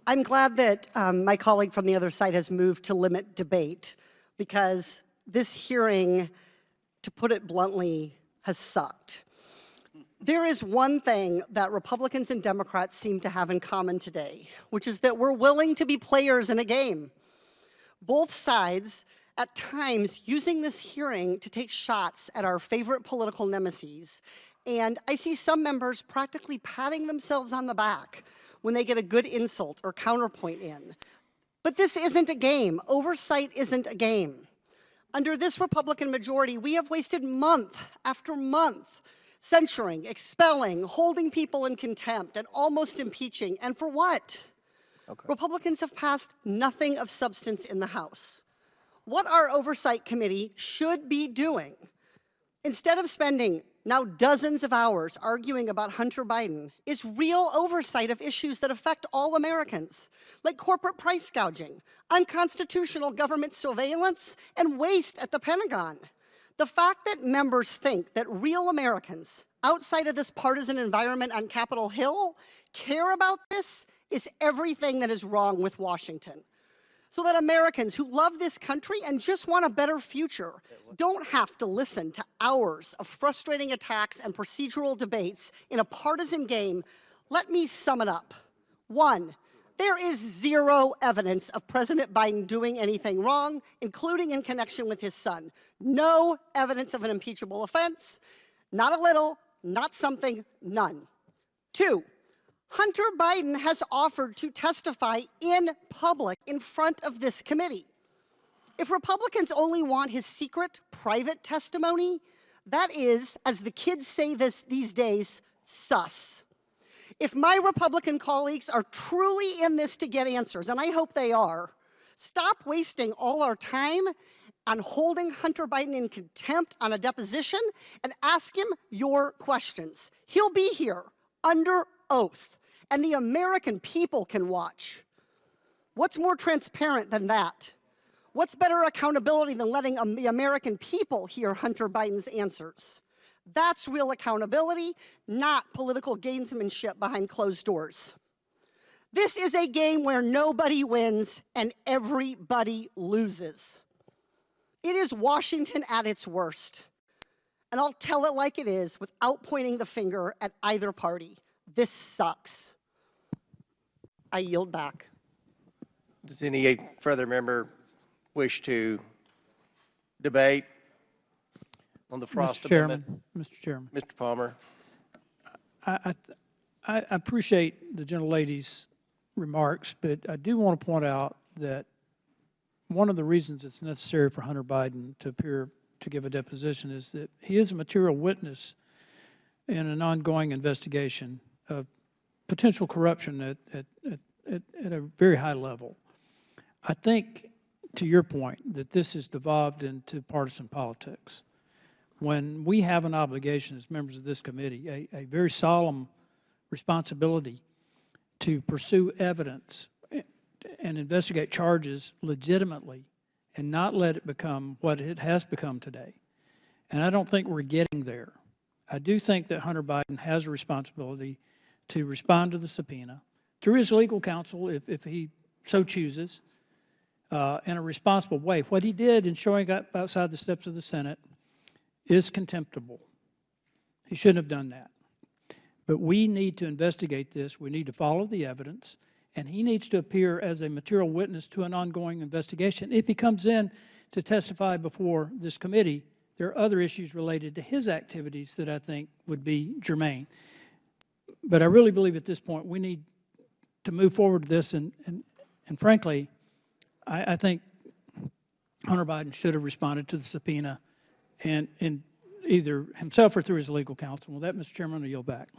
I'm glad that my colleague from the other side has moved to limit debate, because this hearing, to put it bluntly, has sucked. There is one thing that Republicans and Democrats seem to have in common today, which is that we're willing to be players in a game. Both sides, at times, using this hearing to take shots at our favorite political nemesis. And I see some members practically patting themselves on the back when they get a good insult or counterpoint in. But this isn't a game. Oversight isn't a game. Under this Republican majority, we have wasted month after month censuring, expelling, holding people in contempt, and almost impeaching. And for what? Okay. Republicans have passed nothing of substance in the House. What our Oversight Committee should be doing, instead of spending now dozens of hours arguing about Hunter Biden, is real oversight of issues that affect all Americans, like corporate price gouging, unconstitutional government surveillance, and waste at the Pentagon. The fact that members think that real Americans, outside of this partisan environment on Capitol Hill, care about this is everything that is wrong with Washington. So that Americans who love this country and just want a better future don't have to listen to hours of frustrating attacks and procedural debates in a partisan game, let me sum it up. 1, there is zero evidence of President Biden doing anything wrong, including in connection with his son. No evidence of an impeachable offense, not a little, not something, none. 2, Hunter Biden has offered to testify in public in front of this committee. If Republicans only want his secret, private testimony, that is, as the kids say these days, sus. If my Republican colleagues are truly in this to get answers, and I hope they are, stop wasting all our time on holding Hunter Biden in contempt on a deposition and ask him your questions. He'll be here under oath, and the American people can watch. What's more transparent than that? What's better accountability than letting the American people hear Hunter Biden's answers? That's real accountability, not political gamesmanship behind closed doors. This is a game where nobody wins and everybody loses. It is Washington at its worst. And I'll tell it like it is without pointing the finger at either party. This sucks. I yield back. Does any further member wish to debate on the Frost Amendment? Mr. Chairman. Mr. Palmer. I appreciate the gentlelady's remarks, but I do want to point out that one of the reasons it's necessary for Hunter Biden to appear to give a deposition is that he is a material witness in an ongoing investigation of potential corruption at a very high level. I think, to your point, that this has devolved into partisan politics. When we have an obligation as members of this committee, a very solemn responsibility to pursue evidence and investigate charges legitimately and not let it become what it has become today. And I don't think we're getting there. I do think that Hunter Biden has a responsibility to respond to the subpoena through his legal counsel, if he so chooses, in a responsible way. What he did in showing up outside the steps of the Senate is contemptible. He shouldn't have done that. But we need to investigate this. We need to follow the evidence, and he needs to appear as a material witness to an ongoing investigation. If he comes in to testify before this committee, there are other issues related to his activities that I think would be germane. But I really believe at this point we need to move forward with this, and frankly, I think Hunter Biden should have responded to the subpoena and either himself or through his legal counsel. With that, Mr. Chairman, I yield back.